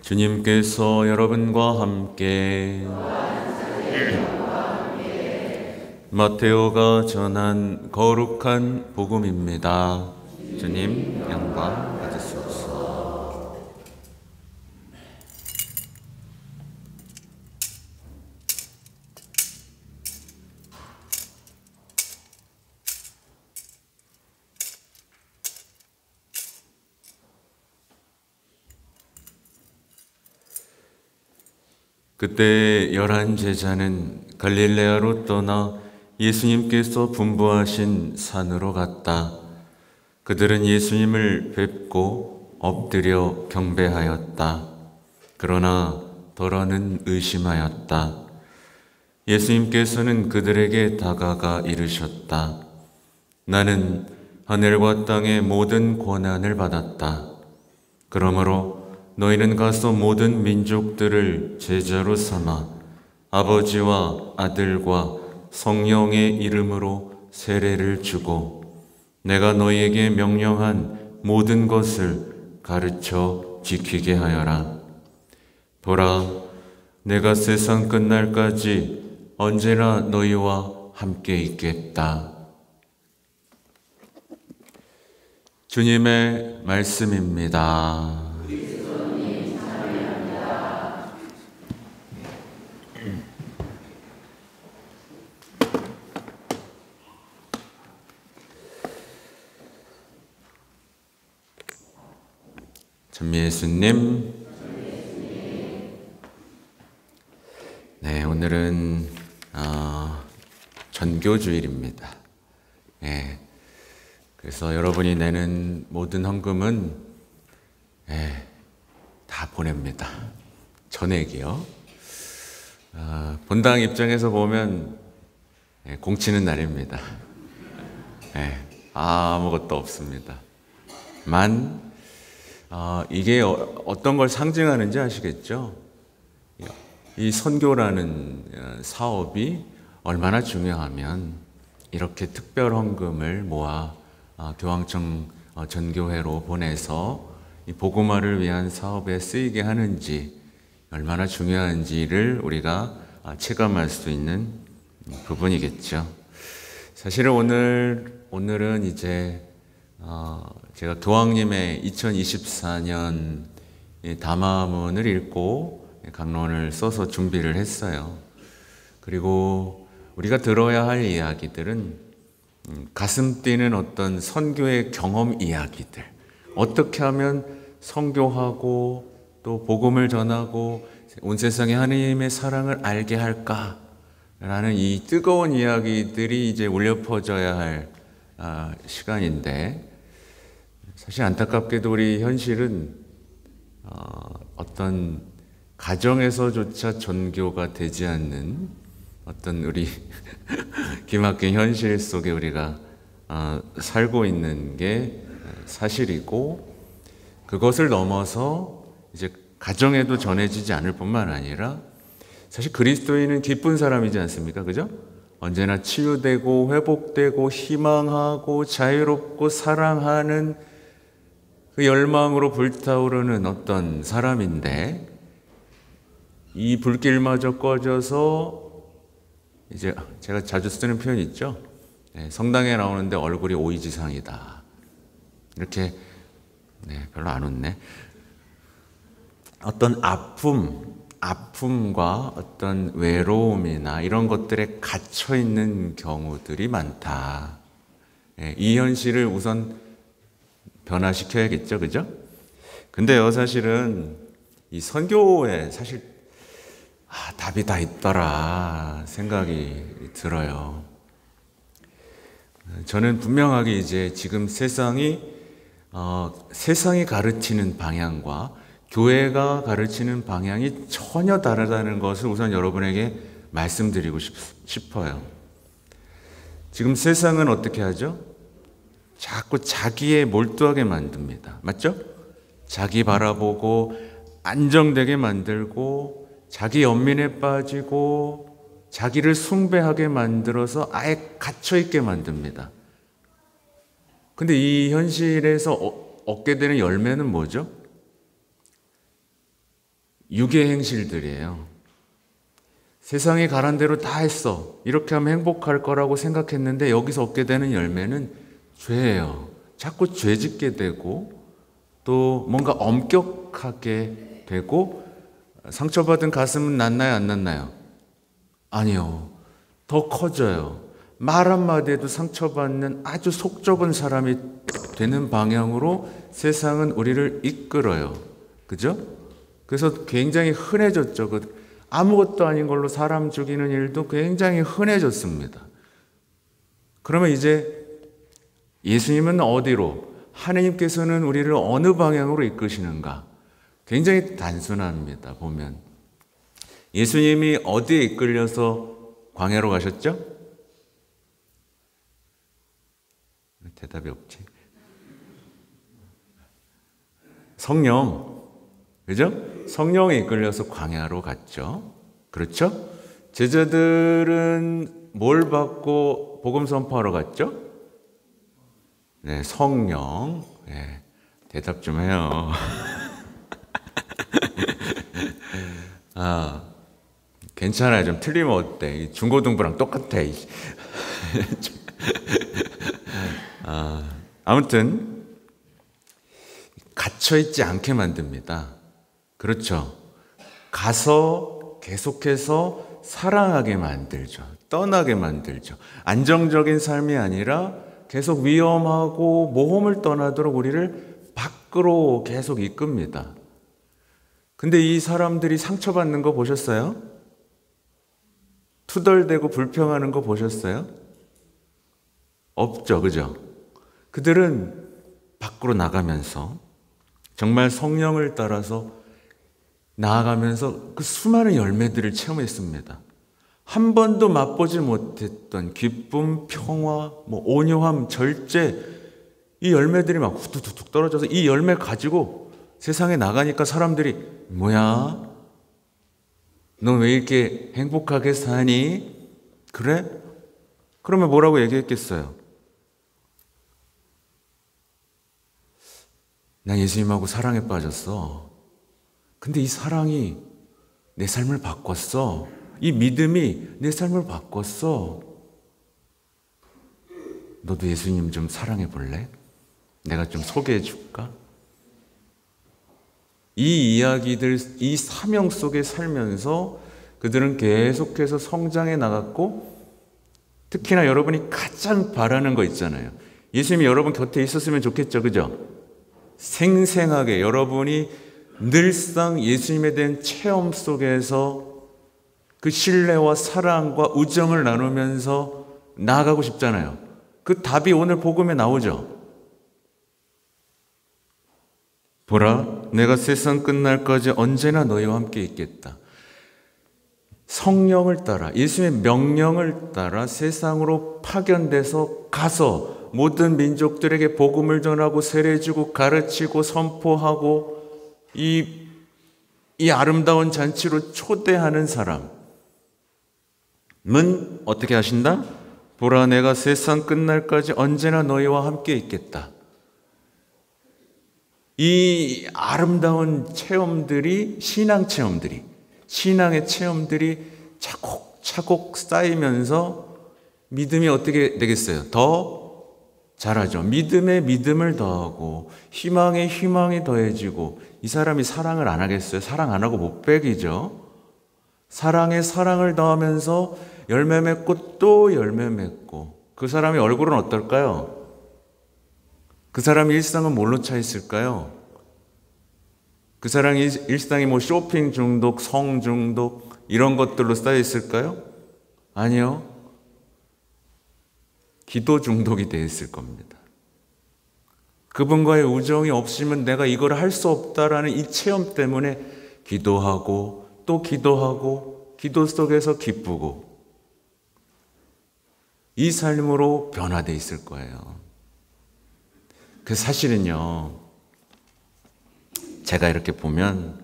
주님께서 여러분과 함께 마테오가 전한 거룩한 복음입니다. 주님 영광 받으시옵소서. 그때 11 제자는 갈릴레아로 떠나 예수님께서 분부하신 산으로 갔다. 그들은 예수님을 뵙고 엎드려 경배하였다. 그러나 더러는 의심하였다. 예수님께서는 그들에게 다가가 이르셨다. 나는 하늘과 땅의 모든 권한을 받았다. 그러므로 너희는 가서 모든 민족들을 제자로 삼아 아버지와 아들과 성령의 이름으로 세례를 주고 내가 너희에게 명령한 모든 것을 가르쳐 지키게 하여라. 보라, 내가 세상 끝날까지 언제나 너희와 함께 있겠다. 주님의 말씀입니다. 전미예수님, 네, 오늘은 전교주일입니다. 네, 그래서 여러분이 내는 모든 헌금은 다 보냅니다. 전액이요. 본당 입장에서 보면 공치는 날입니다. 아무것도 없습니다. 이게 어떤 걸 상징하는지 아시겠죠? 이 선교라는 사업이 얼마나 중요하면 이렇게 특별 헌금을 모아 교황청 전교회로 보내서 이 복음화를 위한 사업에 쓰이게 하는지 얼마나 중요한지를 우리가 체감할 수 있는 부분이겠죠. 사실은 오늘은 이제 제가 교황님의 2024년 담화문을 읽고 강론을 써서 준비를 했어요. 그리고 우리가 들어야 할 이야기들은 가슴 뛰는 어떤 선교의 경험 이야기들, 어떻게 하면 선교하고 또 복음을 전하고 온 세상에 하나님의 사랑을 알게 할까라는 이 뜨거운 이야기들이 이제 울려 퍼져야 할 시간인데, 사실 안타깝게도 우리 현실은 어떤 가정에서조차 전교가 되지 않는 어떤 우리 기막힌 현실 속에 우리가 살고 있는 게 사실이고, 그것을 넘어서 이제 가정에도 전해지지 않을 뿐만 아니라 사실 그리스도인은 기쁜 사람이지 않습니까? 그죠? 언제나 치유되고 회복되고 희망하고 자유롭고 사랑하는 그 열망으로 불타오르는 어떤 사람인데, 이 불길마저 꺼져서 이제 제가 자주 쓰는 표현이 있죠. 성당에 나오는데 얼굴이 오이지상이다. 이렇게 별로 안 웃네. 어떤 아픔과 어떤 외로움이나 이런 것들에 갇혀 있는 경우들이 많다. 이 현실을 우선 변화시켜야겠죠, 그죠? 근데요, 사실은 이 선교에 사실 답이 다 있더라 생각이 들어요. 저는 분명하게 이제 지금 세상이 가르치는 방향과 교회가 가르치는 방향이 전혀 다르다는 것을 우선 여러분에게 말씀드리고 싶어요. 지금 세상은 어떻게 하죠? 자꾸 자기에 몰두하게 만듭니다. 맞죠? 자기 바라보고 안정되게 만들고 자기 연민에 빠지고 자기를 숭배하게 만들어서 아예 갇혀있게 만듭니다. 근데 이 현실에서 얻게 되는 열매는 뭐죠? 육의 행실들이에요. 세상이 가란 대로 다 했어. 이렇게 하면 행복할 거라고 생각했는데 여기서 얻게 되는 열매는 죄예요. 자꾸 죄 짓게 되고 또 뭔가 엄격하게 되고 상처받은 가슴은 낫나요, 안 낫나요? 아니요. 더 커져요. 말 한마디에도 상처받는 아주 속 좁은 사람이 되는 방향으로 세상은 우리를 이끌어요. 그죠? 그래서 굉장히 흔해졌죠. 아무것도 아닌 걸로 사람 죽이는 일도 굉장히 흔해졌습니다. 그러면 이제 예수님은 어디로, 하나님께서는 우리를 어느 방향으로 이끄시는가? 굉장히 단순합니다. 보면 예수님이 어디에 이끌려서 광야로 가셨죠? 대답이 없지. 성령, 그죠? 성령에 이끌려서 광야로 갔죠. 그렇죠? 제자들은 뭘 받고 복음 선포하러 갔죠? 네, 성령. 네, 대답 좀 해요. 괜찮아요. 좀 틀리면 어때? 중고등부랑 똑같아. 아무튼 갇혀있지 않게 만듭니다. 그렇죠. 가서 계속해서 사랑하게 만들죠. 떠나게 만들죠. 안정적인 삶이 아니라 계속 위험하고 모험을 떠나도록 우리를 밖으로 계속 이끕니다. 근데 이 사람들이 상처받는 거 보셨어요? 투덜대고 불평하는 거 보셨어요? 없죠, 그죠? 그들은 밖으로 나가면서 정말 성령을 따라서 나아가면서 그 수많은 열매들을 체험했습니다. 한 번도 맛보지 못했던 기쁨, 평화, 온유함, 절제, 이 열매들이 막 후두둑 떨어져서 이 열매 가지고 세상에 나가니까 사람들이 뭐야? 너 왜 이렇게 행복하게 사니? 그래? 그러면 뭐라고 얘기했겠어요? 난 예수님하고 사랑에 빠졌어. 근데 이 사랑이 내 삶을 바꿨어. 이 믿음이 내 삶을 바꿨어. 너도 예수님 좀 사랑해 볼래? 내가 좀 소개해 줄까? 이 이야기들, 이 사명 속에 살면서 그들은 계속해서 성장해 나갔고, 특히나 여러분이 가장 바라는 거 있잖아요. 예수님이 여러분 곁에 있었으면 좋겠죠, 그죠? 생생하게 여러분이 늘상 예수님에 대한 체험 속에서 그 신뢰와 사랑과 우정을 나누면서 나아가고 싶잖아요. 그 답이 오늘 복음에 나오죠. 보라, 내가 세상 끝날까지 언제나 너희와 함께 있겠다. 성령을 따라, 예수님의 명령을 따라 세상으로 파견돼서 가서 모든 민족들에게 복음을 전하고 세례주고 가르치고 선포하고 이 아름다운 잔치로 초대하는 사람은 어떻게 하신다? 보라, 내가 세상 끝날까지 언제나 너희와 함께 있겠다. 이 아름다운 체험들이, 신앙의 체험들이 차곡차곡 쌓이면서 믿음이 어떻게 되겠어요? 더 자라죠. 믿음에 믿음을 더하고 희망에 희망이 더해지고, 이 사람이 사랑을 안 하겠어요? 사랑 안 하고 못 배기죠. 사랑에 사랑을 더하면서 열매 맺고 또 열매 맺고, 그 사람의 얼굴은 어떨까요? 그 사람의 일상은 뭘로 차 있을까요? 그 사람의 일상이 쇼핑 중독, 성 중독 이런 것들로 쌓여 있을까요? 아니요. 기도 중독이 되어 있을 겁니다. 그분과의 우정이 없으면 내가 이걸 할 수 없다라는 이 체험 때문에 기도하고 또 기도하고 기도 속에서 기쁘고, 이 삶으로 변화되어 있을 거예요. 그 사실은요, 제가 이렇게 보면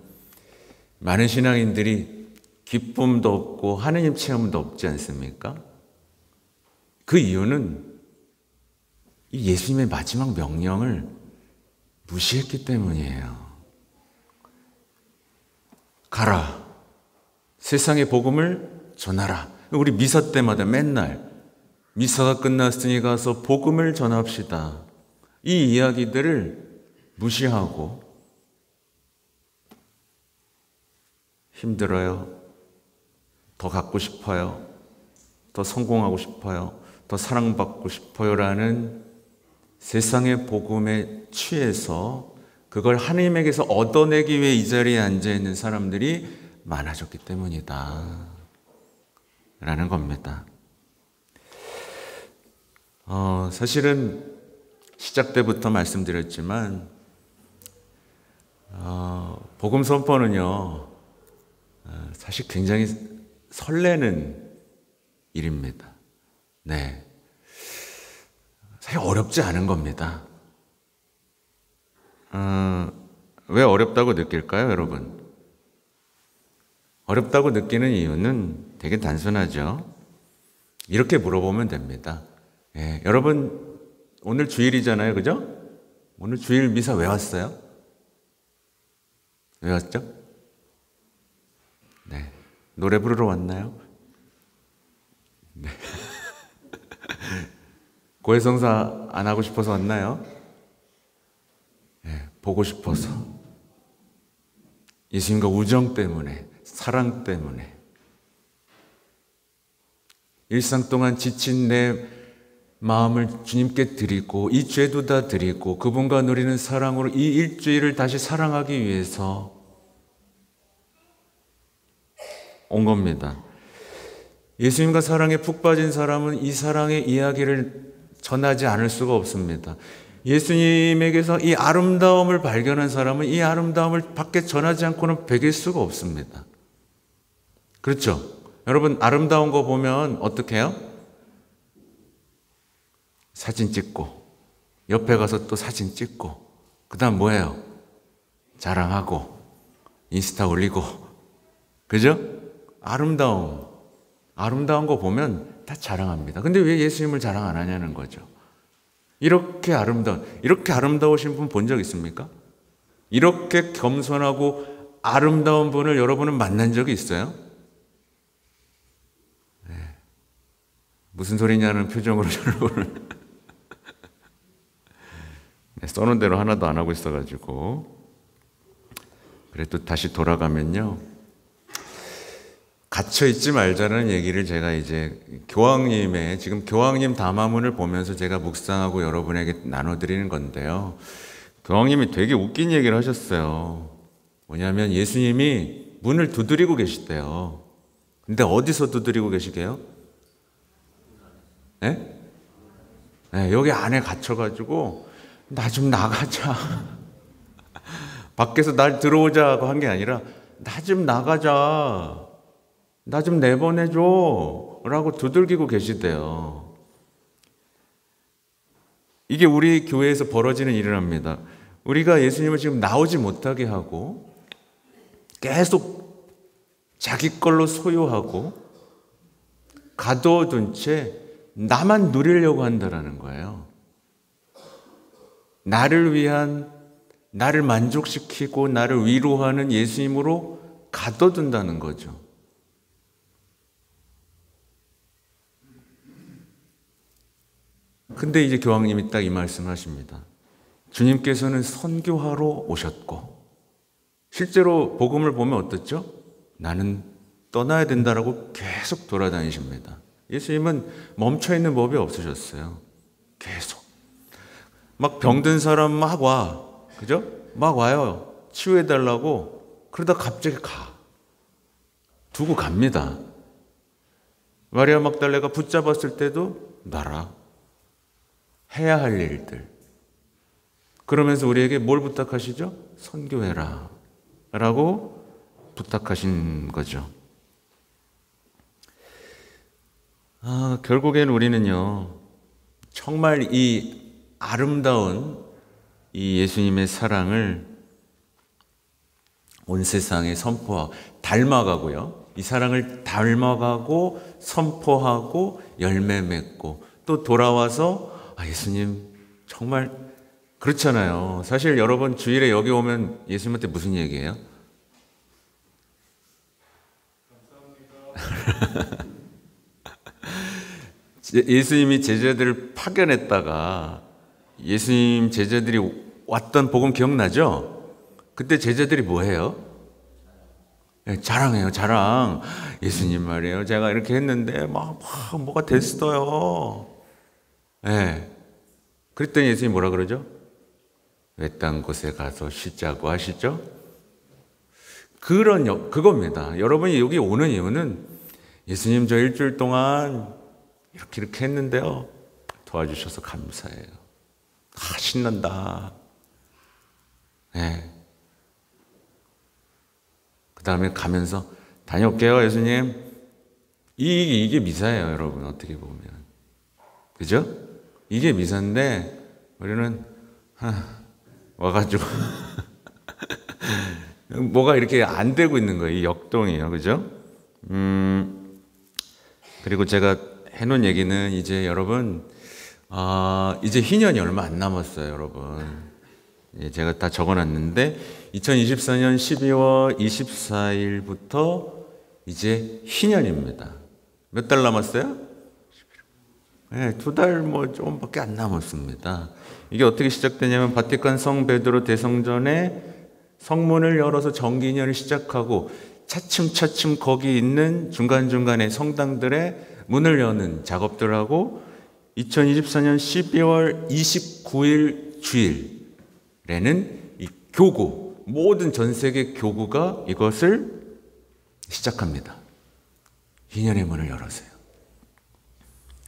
많은 신앙인들이 기쁨도 없고 하느님 체험도 없지 않습니까? 그 이유는 이 예수님의 마지막 명령을 무시했기 때문이에요. 가라. 세상의 복음을 전하라. 우리 미사 때마다 맨날 미사가 끝났으니 가서 복음을 전합시다. 이 이야기들을 무시하고 힘들어요. 더 갖고 싶어요. 더 성공하고 싶어요. 더 사랑받고 싶어요라는 세상의 복음에 취해서 그걸 하나님에게서 얻어내기 위해 이 자리에 앉아있는 사람들이 많아졌기 때문이다 라는 겁니다. 사실은 시작 때부터 말씀드렸지만 복음 선포는요 사실 굉장히 설레는 일입니다. 네, 사실 어렵지 않은 겁니다. 왜 어렵다고 느낄까요, 여러분? 어렵다고 느끼는 이유는 되게 단순하죠. 이렇게 물어보면 됩니다. 예, 여러분 오늘 주일이잖아요, 그죠? 오늘 주일 미사 왜 왔어요? 왜 왔죠? 네, 노래 부르러 왔나요? 네. 고해성사 안 하고 싶어서 왔나요? 네, 보고 싶어서. 예수님과 우정 때문에, 사랑 때문에. 일상 동안 지친 내 마음을 주님께 드리고 이 죄도 다 드리고 그분과 누리는 사랑으로 이 일주일을 다시 사랑하기 위해서 온 겁니다. 예수님과 사랑에 푹 빠진 사람은 이 사랑의 이야기를 전하지 않을 수가 없습니다. 예수님에게서 이 아름다움을 발견한 사람은 이 아름다움을 밖에 전하지 않고는 배길 수가 없습니다. 그렇죠? 여러분 아름다운 거 보면 어떻게 해요? 사진 찍고 옆에 가서 또 사진 찍고 그 다음 뭐예요? 자랑하고 인스타 올리고 그죠? 아름다운 거 보면 다 자랑합니다. 근데 왜 예수님을 자랑 안 하냐는 거죠. 이렇게 아름다우신 분 본 적 있습니까? 이렇게 겸손하고 아름다운 분을 여러분은 만난 적이 있어요? 네. 무슨 소리냐는 표정으로 저를 보는 네, 써놓은 대로 하나도 안 하고 있어가지고 그래도 다시 돌아가면요 갇혀있지 말자는 얘기를 제가 이제 지금 교황님 담화문을 보면서 제가 묵상하고 여러분에게 나눠드리는 건데요. 교황님이 되게 웃긴 얘기를 하셨어요. 뭐냐면 예수님이 문을 두드리고 계시대요. 근데 어디서 두드리고 계시게요? 네? 네, 여기 안에 갇혀가지고 나 좀 나가자. 밖에서 날 들어오자고 한 게 아니라 나 좀 나가자. 나 좀 내보내줘 라고 두들기고 계시대요. 이게 우리 교회에서 벌어지는 일이랍니다. 우리가 예수님을 지금 나오지 못하게 하고 계속 자기 걸로 소유하고 가둬둔 채 나만 누리려고 한다는 거예요. 나를 만족시키고 나를 위로하는 예수님으로 가둬둔다는 거죠. 근데 이제 교황님이 딱 이 말씀을 하십니다. 주님께서는 선교하러 오셨고 실제로 복음을 보면 어떻죠? 나는 떠나야 된다라고 계속 돌아다니십니다. 예수님은 멈춰있는 법이 없으셨어요. 계속 막 병든 사람 막 와, 그죠? 막 와요. 치유해달라고. 그러다 갑자기 두고 갑니다. 마리아 막달레가 붙잡았을 때도 놔라. 해야 할 일들. 그러면서 우리에게 뭘 부탁하시죠? 선교해라 라고 부탁하신 거죠. 결국엔 우리는요 정말 이 아름다운 이 예수님의 사랑을 온 세상에 닮아가고요. 이 사랑을 닮아가고 선포하고 열매 맺고 또 돌아와서 예수님 정말 그렇잖아요. 사실 여러분 주일에 여기 오면 예수님한테 무슨 얘기해요? 예수님이 제자들을 파견했다가 예수님 제자들이 왔던 복음 기억나죠? 그때 제자들이 뭐 해요? 네, 자랑해요, 자랑. 예수님 말이에요. 제가 이렇게 했는데 막 뭐가 됐어요. 네. 그랬더니 예수님이 뭐라 그러죠? 외딴 곳에 가서 쉬자고 하시죠? 그겁니다. 여러분이 여기 오는 이유는 예수님 저 일주일 동안 이렇게 했는데요. 도와주셔서 감사해요. 신난다. 네. 그 다음에 가면서 다녀올게요, 예수님. 이게 미사예요, 여러분. 어떻게 보면. 그죠? 이게 미사인데, 우리는, 와가지고, 뭐가 이렇게 안 되고 있는 거예요. 이 역동이에요. 그죠? 그리고 제가 해놓은 얘기는 이제 여러분, 이제 희년이 얼마 안 남았어요, 여러분. 제가 다 적어놨는데 2024년 12월 24일부터 이제 희년입니다. 몇 달 남았어요? 네, 2달 조금밖에 안 남았습니다. 이게 어떻게 시작되냐면 바티칸 성 베드로 대성전에 성문을 열어서 정기년을 시작하고 차츰차츰 거기 있는 중간중간에 성당들의 문을 여는 작업들을 하고 2024년 12월 29일 주일에는 이 교구, 모든 전 세계 교구가 이것을 시작합니다. 희년의 문을 열어서요.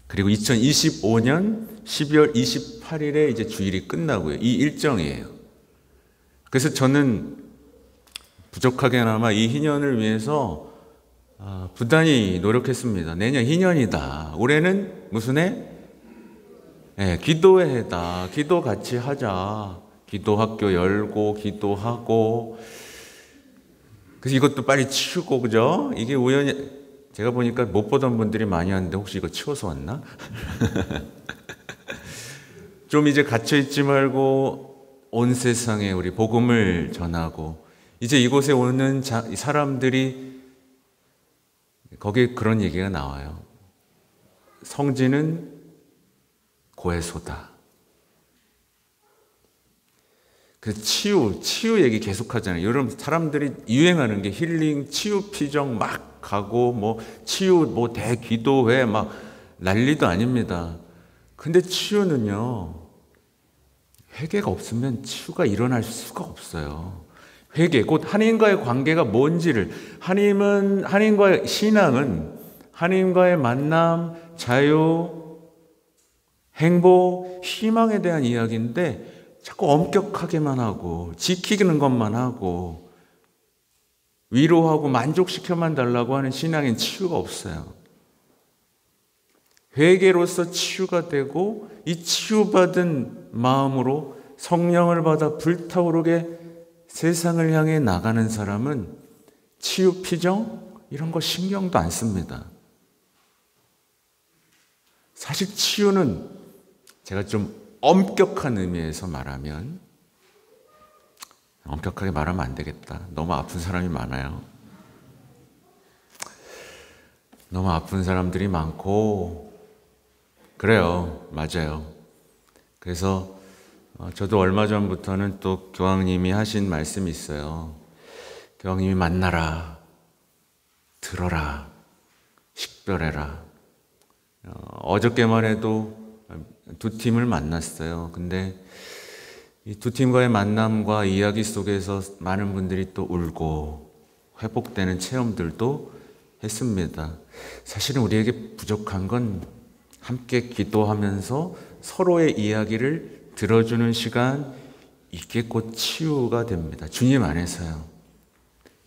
그리고 2025년 12월 28일에 이제 주일이 끝나고요. 이 일정이에요. 그래서 저는 부족하게나마 이 희년을 위해서 부단히 노력했습니다. 내년 희년이다. 올해는 무슨 해? 네, 기도의 해다. 기도 같이 하자. 기도학교 열고 기도하고. 그래서 이것도 빨리 치우고, 그죠? 이게 우연히 제가 보니까 못 보던 분들이 많이 왔는데 혹시 이거 치워서 왔나? 좀 이제 갇혀있지 말고 온 세상에 우리 복음을 전하고, 이제 이곳에 오는 사람들이 거기에 그런 얘기가 나와요. 성지는 고해소다. 그 치유 얘기 계속 하잖아요. 여러분, 사람들이 유행하는 게 힐링, 치유 피정 막 가고, 치유, 대기도회 막 난리도 아닙니다. 근데 치유는요, 회개가 없으면 치유가 일어날 수가 없어요. 회개, 곧 하나님과의 관계가 뭔지를, 하나님과의 신앙은 하나님과의 만남, 자유, 행복, 희망에 대한 이야기인데 자꾸 엄격하게만 하고 지키는 것만 하고 위로하고 만족시켜만 달라고 하는 신앙엔 치유가 없어요. 회개로서 치유가 되고 이 치유받은 마음으로 성령을 받아 불타오르게 세상을 향해 나가는 사람은 치유 피정 이런 거 신경도 안 씁니다. 사실 치유는 제가 좀 엄격한 의미에서 말하면, 엄격하게 말하면 안 되겠다. 너무 아픈 사람이 많아요. 너무 아픈 사람들이 많고, 그래요. 맞아요. 그래서 저도 얼마 전부터는 또 교황님이 하신 말씀이 있어요. 교황님이 만나라, 들어라, 식별해라. 어저께만 해도 두 팀을 만났어요. 근데 이 두 팀과의 만남과 이야기 속에서 많은 분들이 또 울고 회복되는 체험들도 했습니다. 사실은 우리에게 부족한 건 함께 기도하면서 서로의 이야기를 들어주는 시간, 이게 곧 치유가 됩니다. 주님 안에서요.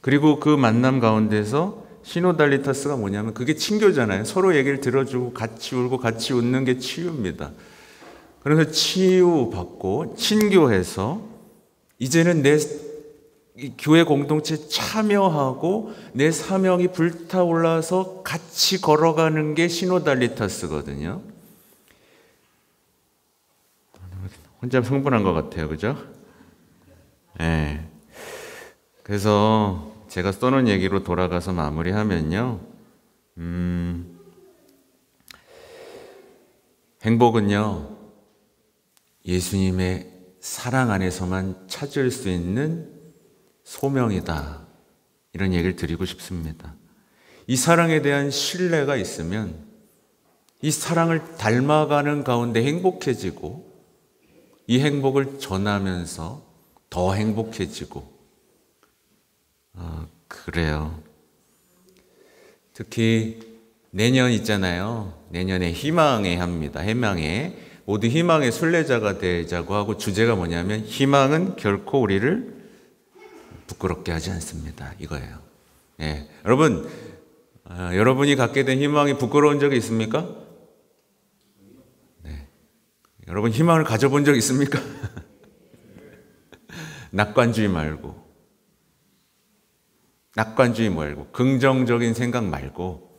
그리고 그 만남 가운데서 시노달리타스가 뭐냐면 그게 친교잖아요. 서로 얘기를 들어주고 같이 울고 같이 웃는 게 치유입니다. 그래서 치유받고 친교해서 이제는 내 교회 공동체에 참여하고 내 사명이 불타올라서 같이 걸어가는 게 시노달리타스거든요. 혼자 흥분한 것 같아요. 그죠? 네. 그래서 제가 써놓은 얘기로 돌아가서 마무리하면요. 행복은요, 예수님의 사랑 안에서만 찾을 수 있는 소명이다. 이런 얘기를 드리고 싶습니다. 이 사랑에 대한 신뢰가 있으면 이 사랑을 닮아가는 가운데 행복해지고 이 행복을 전하면서 더 행복해지고 그래요. 특히 내년 있잖아요. 내년에 희망의 해입니다. 희망의 모두 희망의 순례자가 되자고 하고 주제가 뭐냐면 희망은 결코 우리를 부끄럽게 하지 않습니다. 이거예요. 예. 여러분, 여러분이 갖게 된 희망이 부끄러운 적이 있습니까? 네. 여러분 희망을 가져본 적 있습니까? 낙관주의 말고 긍정적인 생각 말고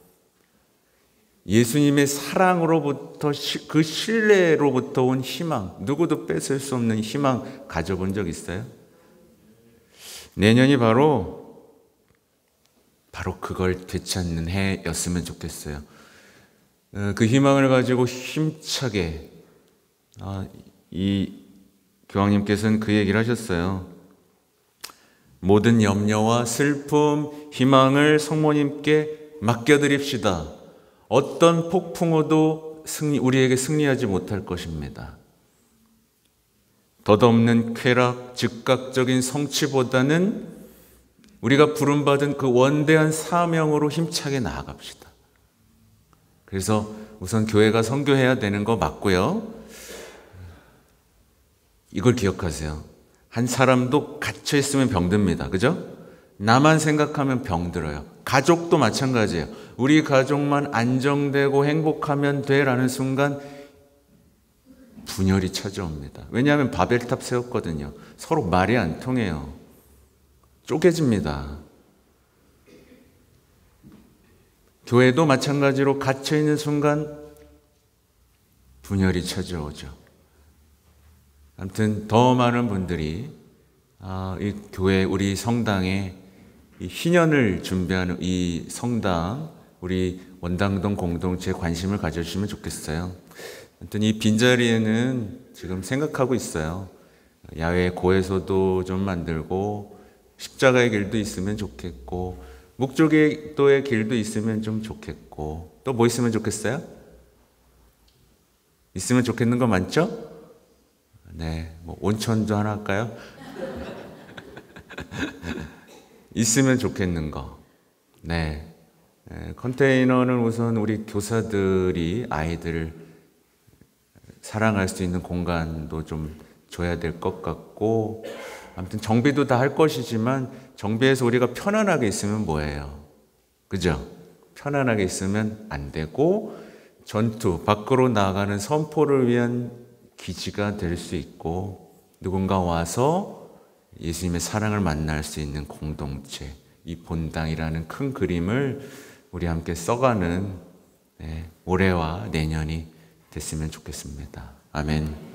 예수님의 사랑으로부터 그 신뢰로부터 온 희망, 누구도 뺏을 수 없는 희망 가져본 적 있어요? 내년이 바로 그걸 되찾는 해였으면 좋겠어요. 그 희망을 가지고 힘차게 이 교황님께서는 그 얘기를 하셨어요. 모든 염려와 슬픔, 희망을 성모님께 맡겨드립시다. 어떤 폭풍우도 우리에게 승리하지 못할 것입니다. 덧없는 쾌락, 즉각적인 성취보다는 우리가 부름받은 그 원대한 사명으로 힘차게 나아갑시다. 그래서 우선 교회가 선교해야 되는 거 맞고요. 이걸 기억하세요. 한 사람도 갇혀있으면 병듭니다. 그죠? 나만 생각하면 병들어요. 가족도 마찬가지예요. 우리 가족만 안정되고 행복하면 돼라는 순간 분열이 찾아옵니다. 왜냐하면 바벨탑 세웠거든요. 서로 말이 안 통해요. 쪼개집니다. 교회도 마찬가지로 갇혀있는 순간 분열이 찾아오죠. 아무튼 더 많은 분들이 이 교회, 우리 성당에 이 희년을 준비하는 이 성당, 우리 원당동 공동체에 관심을 가져주시면 좋겠어요. 아무튼 이 빈자리에는 지금 생각하고 있어요. 야외 고해소도 좀 만들고 십자가의 길도 있으면 좋겠고 묵주기도의 길도 있으면 좀 좋겠고 또 뭐 있으면 좋겠어요? 있으면 좋겠는 거 많죠? 네, 뭐 온천도 하나 할까요? 있으면 좋겠는 거. 네, 컨테이너는 우선 우리 교사들이 아이들을 사랑할 수 있는 공간도 좀 줘야 될 것 같고, 아무튼 정비도 다 할 것이지만 정비해서 우리가 편안하게 있으면 뭐예요? 그죠? 편안하게 있으면 안 되고 전투, 밖으로 나가는 선포를 위한 기지가 될 수 있고 누군가 와서 예수님의 사랑을 만날 수 있는 공동체, 이 본당이라는 큰 그림을 우리 함께 써가는 올해와 내년이 됐으면 좋겠습니다. 아멘.